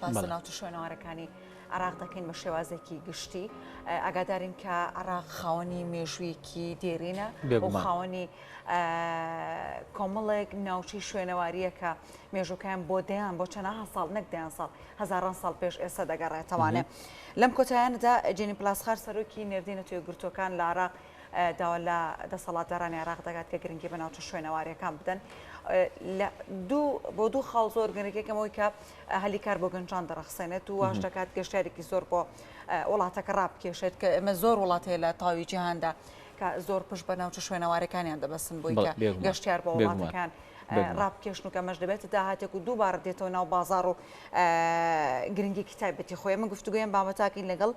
ناوچە شوێنەوارەکانی عراق دەکەین بە شێوازێکی گشتی ئاگادارین کە عراق خاوەنی مێژوویەکی دێرینە و خاوەنی کۆمەڵێک ناوچەی شوێنەواریە کە مێژووکیان بۆ دەیان بۆ چەندەها ساڵ نەک دەیان ساڵ هەزاران ساڵ پێش ئێستا دەگەڕێتەوانێت لەم کۆتاییانەدا جێنی پلاسخار سەرۆکی نێردینە توێگرتوەکان لە عراق داوا لە دەسەڵاتدارانی عراق دەگات کە گرنگی بە ناوچە شوێنەواریەکان بدەن بۆ دوو خاڵ زۆر گەنجێکەکەمەوەی کە هەلی کار بۆ گەنجان دەرەخسێنێت و واش دەکات گەشتارێکی زۆر بۆ وڵاتەکە ڕابکێشێت کە ئێمە زۆر وڵاتەیە لە تاوی جیهاندا کە زۆر پشت بە ناوچە شوێنەوارەکانیان دەبەسن بۆی کە گەشتیار بۆ وڵاتەکان ڕابکێشن و کە مەش دەبێتە داهاتێک و دووبارە دێتەوە ناو بازار و گرنگی تایبەتی خۆی ئەمە گفتوگویان بابەتاکەین لەگەڵ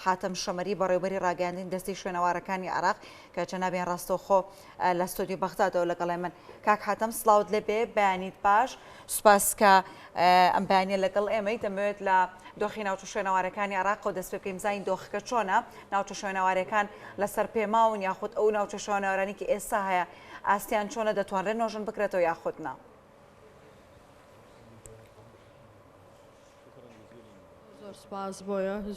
حاتەم شەمەری بەڕێوەبەری ڕاگەاندنی دەستی شوێنەوارەکانی عراق کە جەنابیان ڕاستەوخۆ لە ستۆدیۆ بەغدادەوە لەگەڵای من کاک حاتەم سڵاوت لێبێ بەیانیت باش سوپاس کە ئەم بەیانیە لەگەڵ ئێمەی دەمەوێت لە دۆخی ناوچە شوێنەوارەکانی عراق و دەست پێ بکەین زانی دۆخەکە چۆنە ناوچە شوێنەوارەکان لەسەر پێماون یاخود ئەو ناوچە شوێنەوارانی کە ئێستا هەیە ئاستیان چۆنە دەتوانرێت نۆژن بکرێتەوە یاخود نا.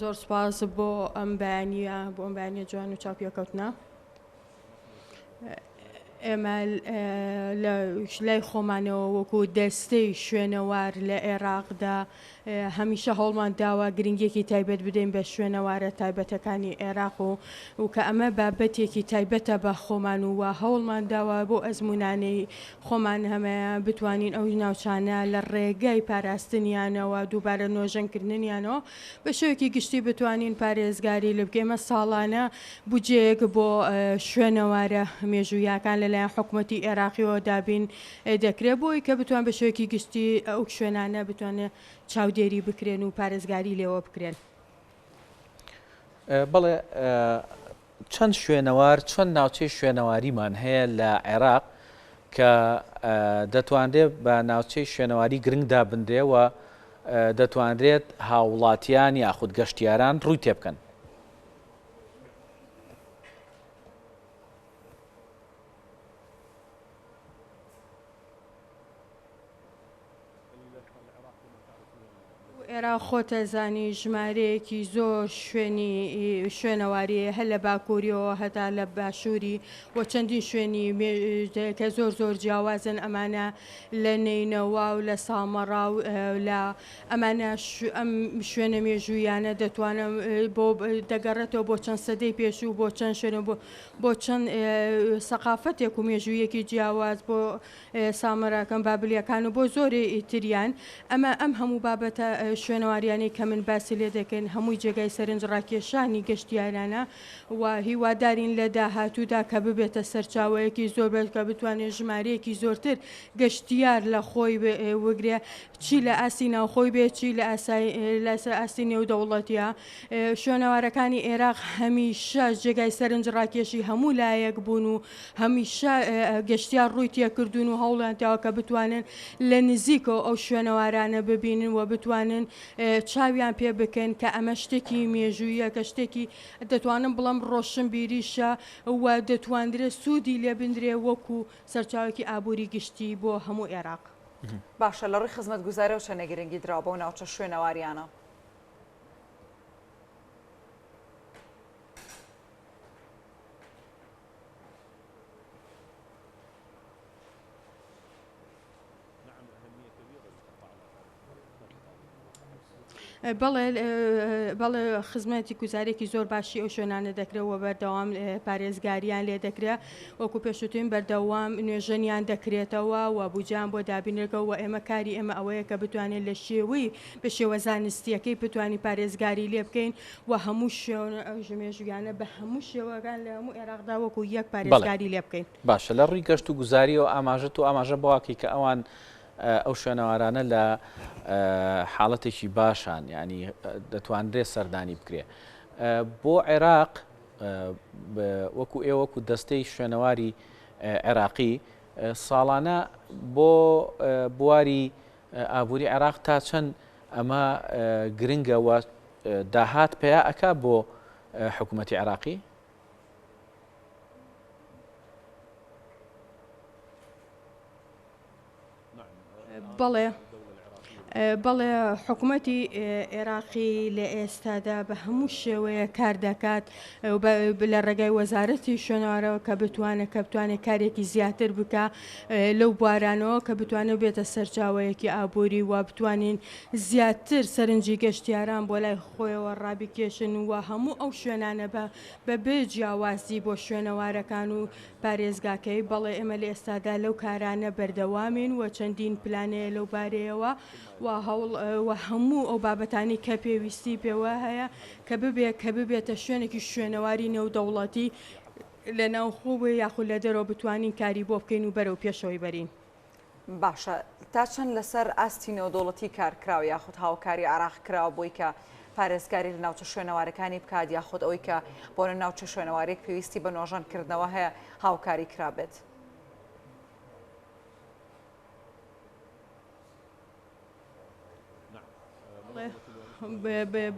زۆر سپاس بۆ ئەم بەیانیە بۆ ئەم بەیانیە جوان و چاپیەکەوتنە. ئێمە لای خۆمانەوە وەکو دەستەی شوێنەوار لە عێراقدا هەمیشە هەوڵمان داوە گرنگێکی تایبەت بدەین بە شوێنەوارە تایبەتەکانی عێراق و کە ئەمە بابەتێکی تایبەتە بە خۆمان و هەوڵمان داوە بۆ ئەزمونانەی خۆمان هەمەیە بتوانین ئەو ناوچانە لە ڕێگای پاراستنیانەوە دووبارە نۆژەنکردنیانەوە بە شێوەیەکی گشتی بتوانین پارێزگاری لە بکەمە ساڵانە بودجەیەک بۆ شوێنەوارە مێژوویەکان لەلایەن حکوومەتی عێراقیەوە دابین دەکرێت بۆی کە بتوان بە شێوەیەکی گشتی ئەو شوێنانە بتوانێت چاودێری بکرێن و پارێزگاری لێوە بکرێن. بەڵێ چەند شوێنەوار چەند ناوچەی شوێنەواریمان هەیە لە عێراق کە دەتوانرێت بە ناوچەی شوێنەواری گرنگدا بندرێەوە دەتوانرێت هاوڵاتیان یاخود گەشتیاران ڕووی تێ بکەن. عێراق خۆتە زانی ژمارەیەکی زۆر شوێنەواریە هە لە باکووریەوە هەتا لە باشووری و چەندین شوێنی کە زۆر جیاوازن ئەمانە لە نینەوە و لە سامەڕا و لە ئەمانە ئەم شوێنە مێژوویانە دەتوانم بۆ دەگەڕێتەوە بۆ چەند سەدەی پێش و بۆ چەند شوێنە بۆ چەند سەقافەتێک و مێژوویەکی جیاواز بۆ سامەراکەم بابلیەکان و بۆ زۆری تریان ئەم هەموو بابەتە شوێنەواریانی کە من باسی لێ دەکەن هەمووی جێگای سەرنج ڕاکێشانی گەشتیارانە و هیوادارین لە داهاتوودا کە ببێتە سەرچاوەیەکی زۆر بێت کە بتوانێت ژمارەیەکی زۆرتر گەشتیار لە خۆی وەگرێ چی لە ئاسی ناوخۆی بێت چی لە ئاسی نێودەوڵەتیە. شوێنەوارەکانی عێراق هەمیشە جێگای سەرنج ڕاکێشی هەموو لایەک بوون و هەمیشە گەشتیار ڕووی تێکردوون و هەوڵیان داوە کە بتوانن لە نزیکەوە ئەو شوێنەوارانە ببینن و بتوانن چاویان پێ بکەن کە ئەمە شتێکی مێژوویە کە شتێکی دەتوانم بڵم ڕۆشن بیریشە و دەتواندرێت سوودی لێ بندرێ وەکو سەرچاوێکی ئابووری گشتی بۆ هەموو عێراق. باشە لە ڕووی خزمەتگوزاری و چەندە گرنگی دراوە بۆ ناوچە شوێنەواریانە. بەڵێ خزمەتی گوزارێکی زۆر باشی ئەو شوێنانە دەکرێتەوە بەردەوام پارێزگاریان لێ دەکرێت وەکو پێشوتین بەردەوام نوێژەنیان دەکرێتەوە و بوجیان بۆ دابینێتەوە و ئێمە کاری ئێمە ئەوەیە کە بتوانێت لە شێوەی بە شێوە زانستیەکەی بتوانانی پارێزگاری لێ بکەین و هەموو شێوە ئەو ژمێژویانە بە هەموو شێوەکان لە هەموو عێراقدا وەکو یەک پارێزگاری لێ بکەین. باشە لە ڕووی گەشت و گوزاری و ئاماژەت و ئاماژە بواکی کە ئەوان ئەو شوێنەوارانە لە حاڵەتێکی باشان ینی دەتوانرێت سەردانی بکرێ بۆ عێراق وەکو ئێوەکو دەستەی شوێنەواری عێراقی ساڵانە بۆ بواری ئابووری عێراق تا چەند ئەمە گرنگەوە داهات پێیا ئەکا بۆ حکوومەتی عێراقی؟ بەڵێ بەڵێ حکوومەتی عێراقی لە ئێستادا بە هەموو شێوەیە کار دەکات لە ڕێگای وەزارەتی شوێنەوارەوە کە بتوانێت کارێکی زیاتر بکە لەو بوارانەوە کە بتوانێت بێتە سەرچاوەیەکی ئابووری و بتوانین زیاتر سەرنجی گەشتیاران بۆ لای خۆیەوە ڕابکێشن و هەموو ئەو شوێنانە بە بێ جیاوازی بۆ شوێنەوارەکان و پارێزگاکەی بەڵێ ئێمە لە ئێستادا لەو کارانە بەردەوامین و چەندین پلانەیە لەو بارەیەوە و هەموو ئەو بابەتانی کە پێویستی پێوە هەیە کە ببێتە شوێنێکی شوێنەواری نێودەوڵەتی لە ناوخۆ یاخود لە دەرەوە بتوانین کاری بۆ بکەین و بەرەو پێشەوەی بەرین. باشە تا چەند لەسەر ئاستی نێودەوڵەتی کارکراوە یاخود هاوکاری عراق کراوە بۆی کە پارێزگاری لە ناوچە شوێنەوارەکانی بکات یاخود ئەوەی کە بۆ لە ناوچە شوێنەوارێک پێویستی بە نۆژەنکردنەوە هەیە هاوکاری کرابێت؟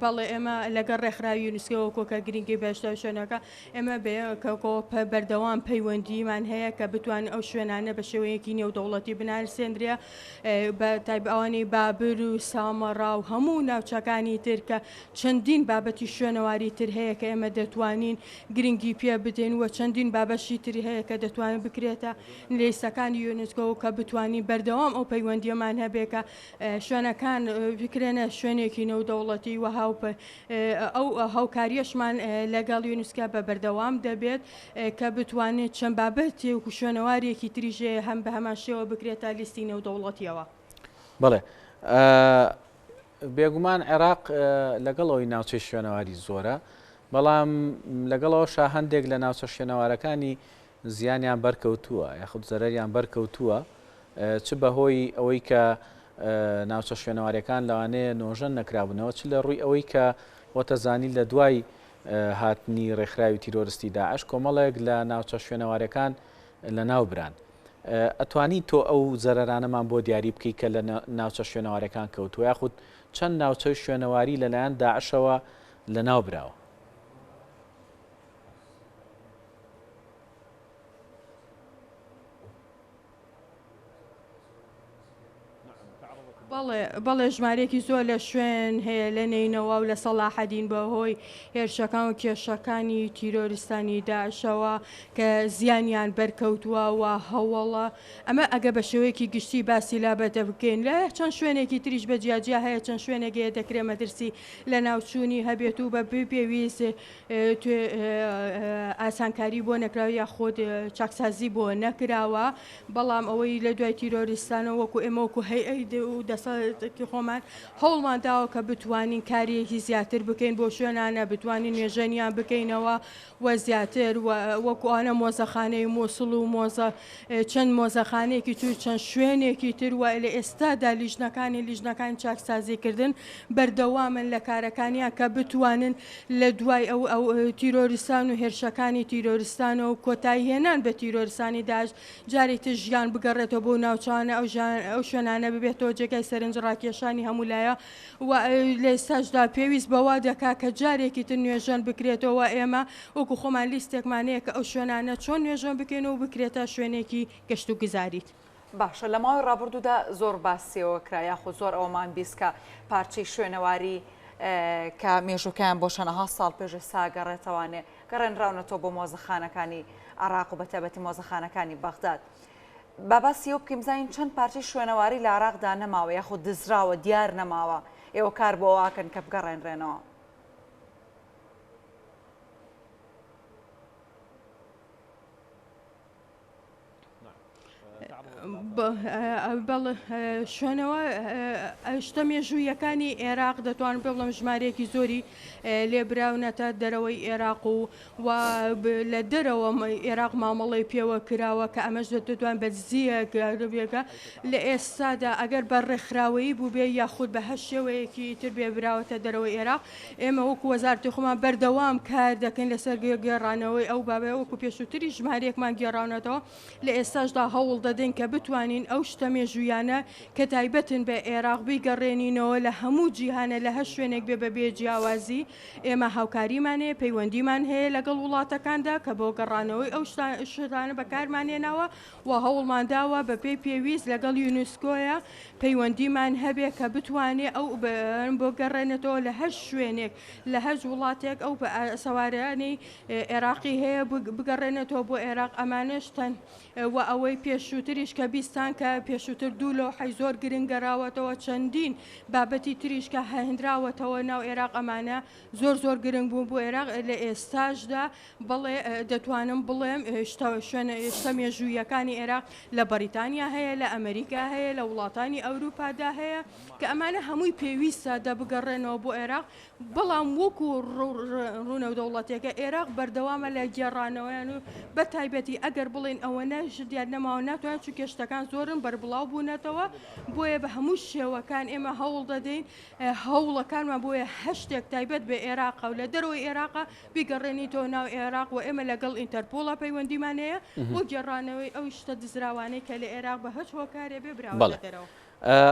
بەڵێ ئێمە لەگەڵ ڕێکخراوی یونسکۆ کۆکە گرنگی بەشتا شوێنەکە ئێمە بەردەوام پەیوەندیمان هەیە کە بتوان ئەو شوێنانە بە شێوەیەکی نێودەوڵەتی بنارسێنرێ بە تایبەوانی بابر و سامەڕا و هەموو ناوچەکانی تر کە چەندین بابەتی شوێنەواری تر هەیە کە ئێمە دەتوانین گرنگی پێ بدەین و چەندین بابەشی تری هەیە کە دەتوانین بکرێتە لیستەکانی یونسکۆ کە بتوانین بەردەوام ئەو پەیوەندیەمان هەبێ کە شوێنەکان بکرێنە شوێنێکی نێودەوڵەتی و ئەو هاوکاریەشمان لەگەڵ یونسکا بە بەردەوام دەبێت کە بتوانێت چەند بابەتی و شوێنەوارێکی تریژێ هەم بە هەمان شێوە بکرێتە لیستی نێودەوڵەتیەوە. بڵێ بێگومان عێراق لەگەڵەوەی ناوچەی شوێنەواری زۆرە، بەڵام لەگەڵەوەشا هەندێک لە ناوچە شوێنەوارەکانی زیانیان بەرکەوتووە یاخود زەرەریان بەرکەوتووە چ بەهۆی ئەوەی کە ناوچە شوێنەوارەکان لەوانەیە نۆژەن نەکرابوونەوە چ لە ڕووی ئەوەی کە وەتەزانی لە دوای هاتنی ڕێکخراوی تیرۆریستی داعش کۆمەڵێک لە ناوچە شوێنەوارەکان لە ناو بران. ئەتوانی تۆ ئەو زەرەرانەمان بۆ دیاری بکەی کە لە ناوچە شوێنەوارەکان کەوتووە یاخود چەند ناوچەی شوێنەواری لەلایەن داعشەوە لە ناو براوە؟ بەڵێ ژمارێکی زۆر لە شوێن هەیە لە نینەوە و لە سەلاحەدین بەهۆی هێرشەکان و کێشەکانی تیرۆریستانی داعشەوە کە زیانیان بەرکەوتووە و هەوڵە ئەمە ئەگە بە شێوەیەکی گشتی باسی لابەتە بکەین لە چەند شوێنێکی تریش بە جیاجیا هەیە چەند شوێنێکەیە دەکرێت مەترسی لە ناوچوونی هەبێت و بە پێویست ئاسانکاری بۆ نەکراوە یا خۆت چاکسازی بۆ نەکراوە، بەڵام ئەوەی لە دوای تیرۆریستانە وەکو ئێمە وەکو هەیئەی و دەسەڵاتی خۆمان هەوڵمان داوە کە بتوانین کارێکی زیاتر بکەین بۆ شوێنانە بتوانین نوێژەنیان بکەینەوە و زیاتر وەکوانە مۆزەخانەی مۆسڵ و چەند مۆزەخانەیەکی تر چەند شوێنێکی تر وای لە ئێستادا لیژنەکانی چاکسازیکردن بەردەوامن لە کارەکانیان کە بتوانن لە دوای ئەو تیرۆریستان و هێرشەکانی تیرۆریستانە و کۆتایی هێنان بە تیرۆریستانی داعش جارێک تر ژیان بگەڕێتەوە بۆ ناوچانە ئەو شوێنانە ببێتەوە جێگای سەرنج ڕاکێشانی هەمولایە و لە ئێستاشدا پێویست بەوا دەکا کە جارێکی تر نوێژەن بکرێتەوە ئێمە وەکو خۆمان لیستێکمانەیە کە ئەو شوێنانە چۆن نوێژەن بکەینەوە بکرێتە شوێنێکی گەشت و گزاریت. باشە لە ماوەی ڕابردوودا زۆر باسیەوە کرایە خۆ زۆر ئەومان بیست کە پارچەی شوێنەواری کە مێژووکیان بۆ شەنەها ساڵ پێش ساگەڕێتەوانێ گەڕێنراونەتەوە بۆ مۆزەخانەکانی عراق و بەتایبەتی مۆزەخانەکانی بەغداد. باباسیەوە بکەیم زانین چەند پارچەی شوێنەواری لە عراقدا نەماوە یاخود دزراوە دیار نەماوە ئێوە کار بۆ واکەن کە بگەڕێنرێنەوە؟ شوێنەوە شتە مێژوویەکانی عێراق دەتوانن پێ بڵم ژمارەیەکی زۆری لێبراونەتە دەرەوەی عێراق و لە دەرەوە عێراق مامەڵی پێوە کراوە کە ئەمەش دەتوان بەجززیەکە لە ئێستادا ئەگەر بە ڕێکخراوەیی بوو بێ یاخود بە هەر شێوەیەکی تر بێبراوەتە دەرەوەی عێراق ئێمە وەکو وەزارەتی خۆمان بەردەوام کار دەکەین لەسەر گێڕانەوەی ئەو بابێ وەکو پێشووتری ژمارەیەکمان گێڕاونەتەوە لە ئێستاشدا هەوڵ دەدەین کە بتوانین بتوانین ئەو شتە مێژویانە کە تایبەتن بە عێراق بیگەڕێنینەوە لە هەموو جیهانە لە هەر شوێنێک بێ بەبێ جیاوازی ئێمە هاوکاریمانەیە پەیوەندیمان هەیە لەگەڵ وڵاتەکاندا کە بۆ گەڕانەوەی ئەو شتانە بەکارمانێناوە و هەوڵمانداوە بە پێی پێویست لەگەڵ یونسکۆیە پەیوەندیمان هەبێ کە بتوانێت ئەو بۆ گەڕێنێتەوە لە هەر شوێنێک لە هەر وڵاتێک ئەو سەوارانەی عێراقی هەیە بگەڕێنێتەوە بۆ عێراق ئەمانشتن و ئەوەی پێشووتریش کە بیستان کە پێشووتر دوو لەو حەی زۆر گرنگەراوەتەوە چەندین بابەتی تریش کە هەهێنراوەتەوە ناو عێراق ئەمانە زۆر گرنگ بوون بۆ عێراق لە ئێستاشدا بڵێ دەتوانم بڵێم شتە مێژوویەکانی عێراق لە بەریتانیا هەیە لە ئەمریکا هەیە لە وڵاتانی ئەوروپادا هەیە کە ئەمانە هەمووی پێویستە دەبگەڕێنەوە بۆ عێراق بەڵام وەکو ڕوونە دەوڵەتێکە عێراق بەردەوامە لە گێڕانەوەیان و بە تایبەتی ئەگەر بڵێن ئەوە نەژدیان نەماوە ناتوانێت چ کێشتەکان زۆرن بەربڵاو بوونەتەوە بۆیە بە هەموو شێوەکان ئێمە هەوڵ دەدەین هەوڵەکانمان بۆیە هەشتێک تایبەت بە عێراقا و لە دەرەوەی عێراقا بیگەڕێنیتەوە ناو عێراق و ئێمە لەگەڵ ئینتەرپۆڵە پەیوەندیمانەیە بۆ گێڕانەوەی ئەو شتە دزراوانەی کە لە عێراق بە هەچ هۆکارێ بێ براوە دەرەوە.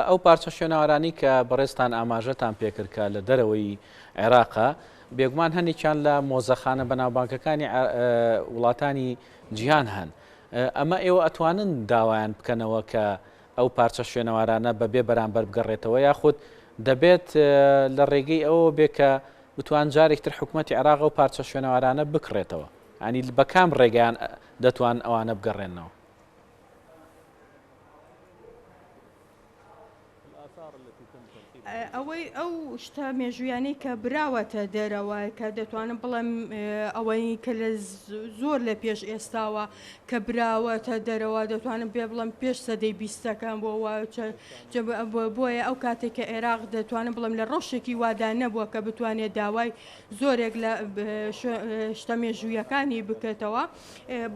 ئەو پارچە شوێنەوارانی کە بەڕێستان ئاماژەتان پێکردکە لە دەرەوەی عێراقا بێگومان هەندێکیان لە مۆزەخانە بەناوبانکەکانی وڵاتانی جیهان هەن. ئەمە ئێوە ئەتوانن داوایان بکەنەوە کە ئەو پارچە شوێنەوارانە بەبێ بەرامبەر بگەڕێتەوە یاخود دەبێت لە ڕێگەی ئەوە بێ کە بتوان جارێکتر حکوومەتی عێراق و پارچە شوێنەوارانە بکڕێتەوە ینی بە کام ڕێگەیان دەتوان ئەوانە بگەڕێنەوە. ئەوەی ئەو شتە مێژویانەی کە براوەتە دەرەوە کە دەتوانم بڵێم ئەوەی کە لە زۆر لە پێش ئێستاوە کە براوەتە دەرەوە دەتوانم پێ بڵم پێش سەدەی بیستەکان بۆیە ئەو کاتێک کە عێراق دەتوانم بڵم لە ڕۆژێکی وادا نەبووە کە بتوانێت داوای زۆرێک لە شتە مێژوویەکانی بکەتەوە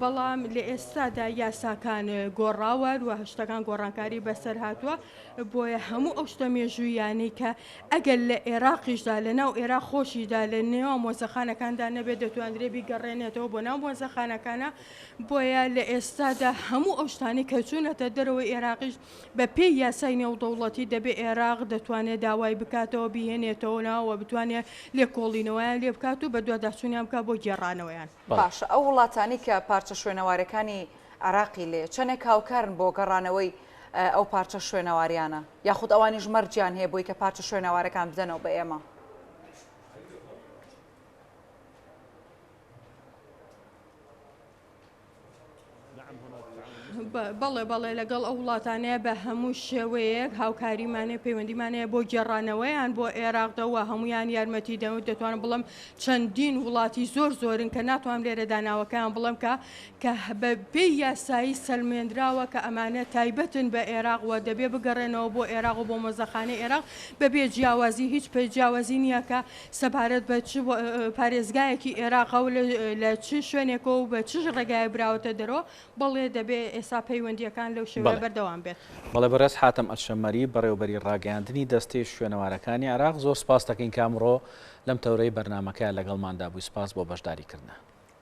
بەڵام لە ئێستادا یاساکان گۆڕاوە و هەشتەکان گۆڕانکاری بەسەر هاتووە بۆیە هەموو ئەو شتە مێژوویانەی کە ئەگەر لە عێراقیشدا لە ناو عێراق خۆشیدا لە نێوان مۆزەخانەکاندا نەبێت دەتوانرێ بیگەڕێنێتەوە بۆ ناو مۆزەخانەکانە بۆیە لە ئێستادا هەموو ئەو شتانی کە چوونەتە دەرەوەی عێراقیش بە پێی یاسای نێودەوڵەتی دەبێت عێراق دەتوانێت داوای بکاتەوە بهێنێتەوە ناوە بتوانێت لێکۆڵینەوەیان لێ بکات و بە دوواداچوونیان بکات بۆ گێڕانەوەیان. باشە ئەو وڵاتانی کە پارچە شوێنەوارەکانی عێراقی لێ چەندێک هاوکارن بۆ گەڕانەوەی ئەو پارچە شوێنەواریانە یاخود ئەوانیش مەرجیان هەیە بۆی کە پارچە شوێنەوارەکان بدەنەوە بە ئێمە؟ بەڵێ لەگەڵ ئەو وڵاتانەیە بە هەموو شێوەیەک هاوکاریمانێ پەیوەندیمانەیە بۆ گێڕانەوەیان بۆ عێراقدەوە هەمویان یارمەتی دەوت دەتوانم بڵم چەندین وڵاتی زۆرن کە ناتوانم لێرە داناوەکەیان بڵم کە بە پێی یاسایی سەلمێنراوە کە ئەمانە تایبەتن بە عێراق و دەبێ بگەڕێنەوە بۆ عێراق و بۆ مۆزەخانەی عێراق بەبێ جیاوازی هیچ جیاوازی نییە کە سەبارەت بە پارێزگایەکی عێراقە و لە چ شوێنێکەوە و بە چ ڕێگای براوەتە دەرەوە بەڵێ دەبێ ئێستا پەیوەندیەکان لەو شێوەیە بەردەوام بێت. بەڵێ بەڕێز حاتم ئەلشەمەری بەڕێوەبەری ڕاگەیاندنی دەستەی شوێنەوارەکانی عێراق زۆر سپاس دەکەین کامڕۆ لەم تەورەی بەرنامەکە لەگەڵماندا بووی. سپاس بۆ بەشداریکردنە.